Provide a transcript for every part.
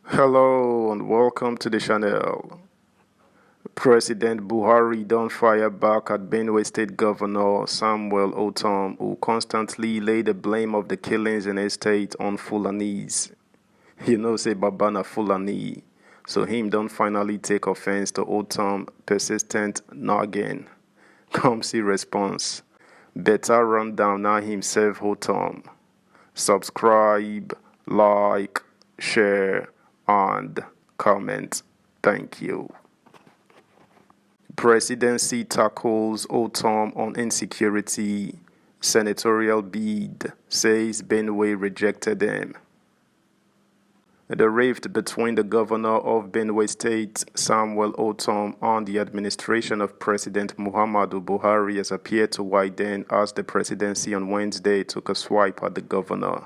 Hello and welcome to the channel. President Buhari don't fire back at Benue State Governor Samuel Ortom, who constantly lay the blame of the killings in his state on Fulanis. Say Babana Fulani. So him don't finally take offense to Ortom persistent nagging. Come see response. Better run down now himself Ortom. Subscribe, like, share, and comment. Thank you. Presidency tackles Ortom on insecurity. Senatorial bid says Benue rejected him. The rift between the governor of Benue State, Samuel Ortom, and the administration of President Muhammadu Buhari has appeared to widen as the presidency on Wednesday took a swipe at the governor.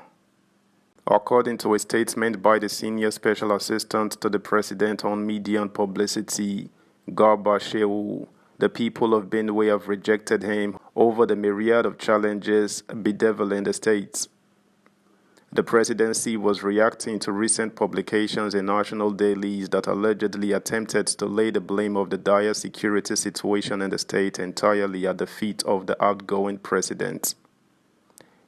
According to a statement by the senior special assistant to the president on media and publicity, Garba Shehu, the people of Benue have rejected him over the myriad of challenges bedeviling the state. The presidency was reacting to recent publications in national dailies that allegedly attempted to lay the blame of the dire security situation in the state entirely at the feet of the outgoing president.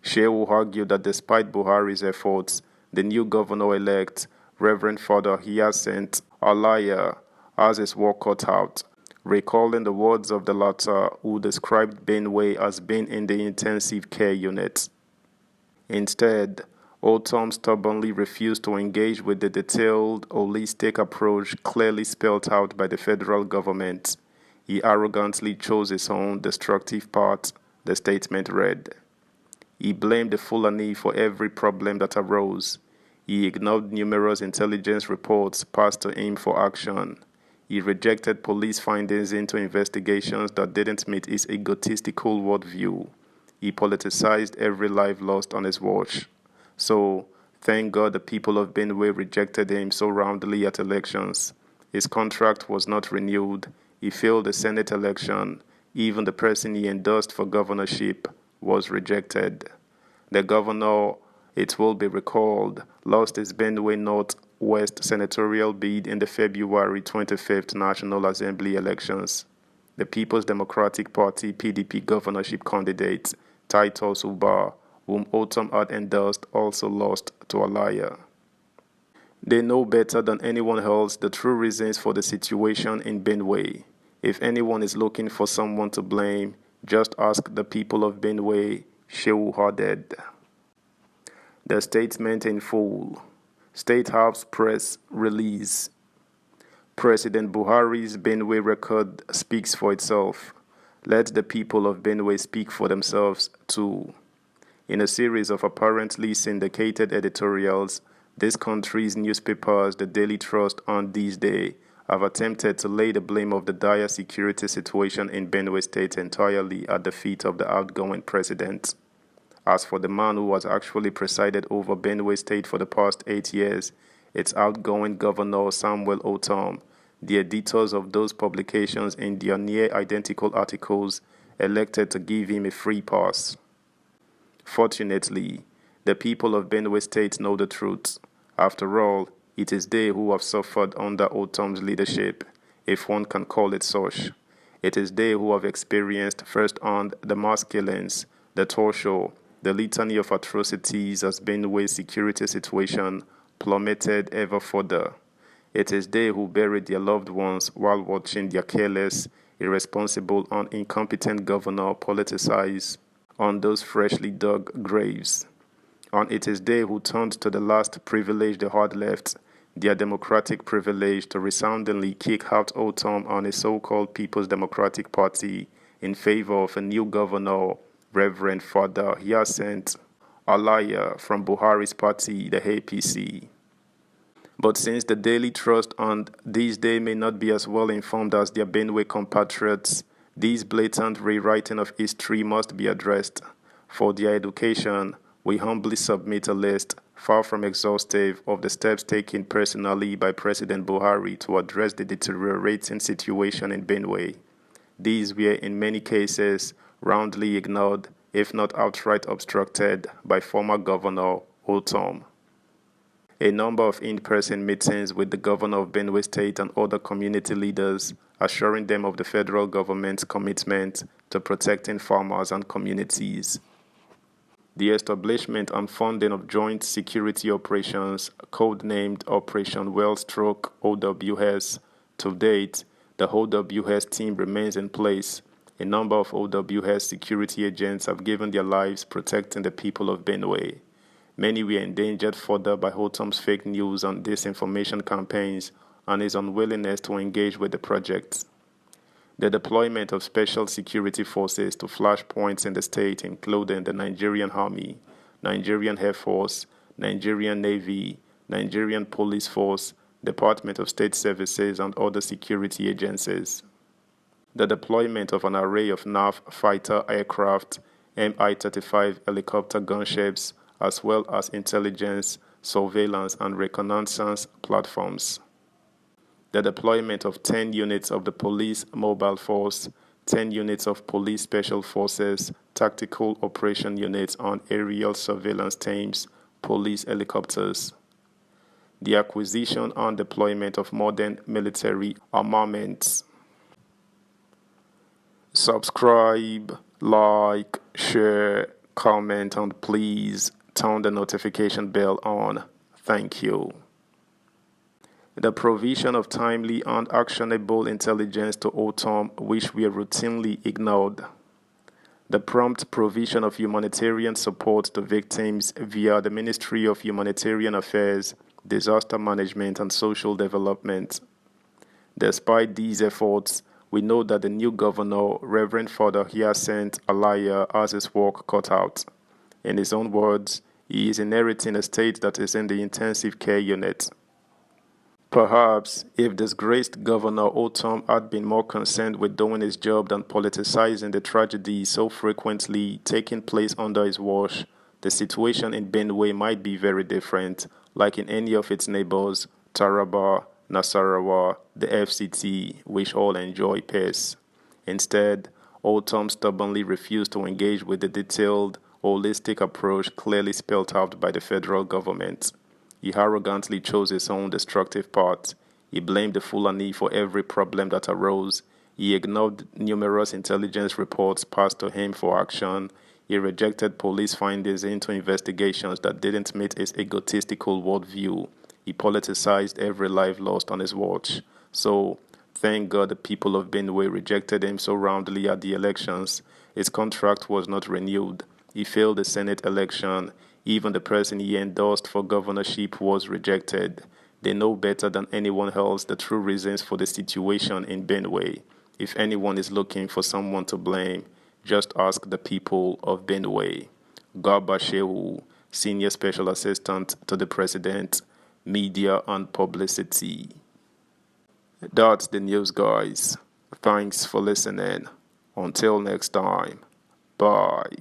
Shehu argued that despite Buhari's efforts, the new governor-elect, Reverend Father Hyacinth Alaya, has his work cut out, recalling the words of the latter, who described Benue as being in the intensive care unit. Instead, Ortom stubbornly refused to engage with the detailed, holistic approach clearly spelled out by the federal government. He arrogantly chose his own destructive path, the statement read. He blamed the Fulani for every problem that arose. He ignored numerous intelligence reports passed to him for action. He rejected police findings into investigations that didn't meet his egotistical worldview. He politicized every life lost on his watch. So, thank God the people of Benue rejected him so roundly at elections. His contract was not renewed. He failed the Senate election. Even the person he endorsed for governorship was rejected. The governor, it will be recalled, lost his Benue North-West senatorial bid in the February 25th National Assembly elections. The People's Democratic Party PDP governorship candidate, Titus Uba, whom Ortom had endorsed, also lost to Alaya. They know better than anyone else the true reasons for the situation in Benue. If anyone is looking for someone to blame, just ask the people of Benue, Shehu added. The statement in full. State House press release. President Buhari's Benue record speaks for itself. Let the people of Benue speak for themselves too. In a series of apparently syndicated editorials, this country's newspapers, the Daily Trust and This Day, have attempted to lay the blame of the dire security situation in Benue State entirely at the feet of the outgoing president. As for the man who has actually presided over Benue State for the past 8 years, its outgoing governor Samuel Ortom, the editors of those publications in their near-identical articles elected to give him a free pass. Fortunately, the people of Benue State know the truth. After all, it is they who have suffered under Ortom's leadership, if one can call it such. It is they who have experienced firsthand the mass killings, the torture, the litany of atrocities as Benue's security situation plummeted ever further. It is they who buried their loved ones while watching their careless, irresponsible, and incompetent governor politicize on those freshly dug graves. And it is they who turned to the last privilege they had left, their democratic privilege, to resoundingly kick out Ortom and a so-called People's Democratic Party in favor of a new governor, Reverend Father Hyacinth Alaya from Buhari's party, the APC. But since the Daily Trust and This Day may not be as well informed as their Benue compatriots, this blatant rewriting of history must be addressed. For their education, we humbly submit a list, far from exhaustive, of the steps taken personally by President Buhari to address the deteriorating situation in Benue. These were in many cases roundly ignored, if not outright obstructed, by former Governor Ortom. A number of in-person meetings with the governor of Benue State and other community leaders, assuring them of the federal government's commitment to protecting farmers and communities. The establishment and funding of Joint Security Operations, codenamed Operation Wellstroke OWS. To date, the OWS team remains in place. A number of OWS security agents have given their lives protecting the people of Benue. Many were endangered further by Ortom's fake news and disinformation campaigns and his unwillingness to engage with the project. The deployment of special security forces to flashpoints in the state, including the Nigerian Army, Nigerian Air Force, Nigerian Navy, Nigerian Police Force, Department of State Services, and other security agencies. The deployment of an array of NAV fighter aircraft, Mi-35 helicopter gunships, as well as intelligence, surveillance, and reconnaissance platforms. The deployment of 10 units of the Police Mobile Force, 10 units of Police Special Forces, Tactical Operation Units, and aerial surveillance teams, police helicopters. The acquisition and deployment of modern military armaments. Subscribe, like, share, comment, and please turn the notification bell on. Thank you. The provision of timely and actionable intelligence to Ortom, which were routinely ignored. The prompt provision of humanitarian support to victims via the Ministry of Humanitarian Affairs, Disaster Management, and Social Development. Despite these efforts, we know that the new governor, Reverend Father Hyacinth Alaya, has his work cut out. In his own words, he is inheriting a state that is in the intensive care unit. Perhaps, if disgraced Governor Ortom had been more concerned with doing his job than politicizing the tragedy so frequently taking place under his watch, the situation in Benue might be very different, like in any of its neighbors, Taraba, Nasarawa, the FCT, which all enjoy peace. Instead, Ortom stubbornly refused to engage with the detailed, holistic approach clearly spelled out by the federal government. He arrogantly chose his own destructive path. He blamed the Fulani for every problem that arose. He ignored numerous intelligence reports passed to him for action. He rejected police findings into investigations that didn't meet his egotistical worldview. He politicized every life lost on his watch. So, thank God the people of Benue rejected him so roundly at the elections. His contract was not renewed. He failed the Senate election. Even the person he endorsed for governorship was rejected. They know better than anyone else the true reasons for the situation in Benue. If anyone is looking for someone to blame, just ask the people of Benue. Garba Shehu, Senior Special Assistant to the President, Media and Publicity. That's the news, guys. Thanks for listening. Until next time. Bye.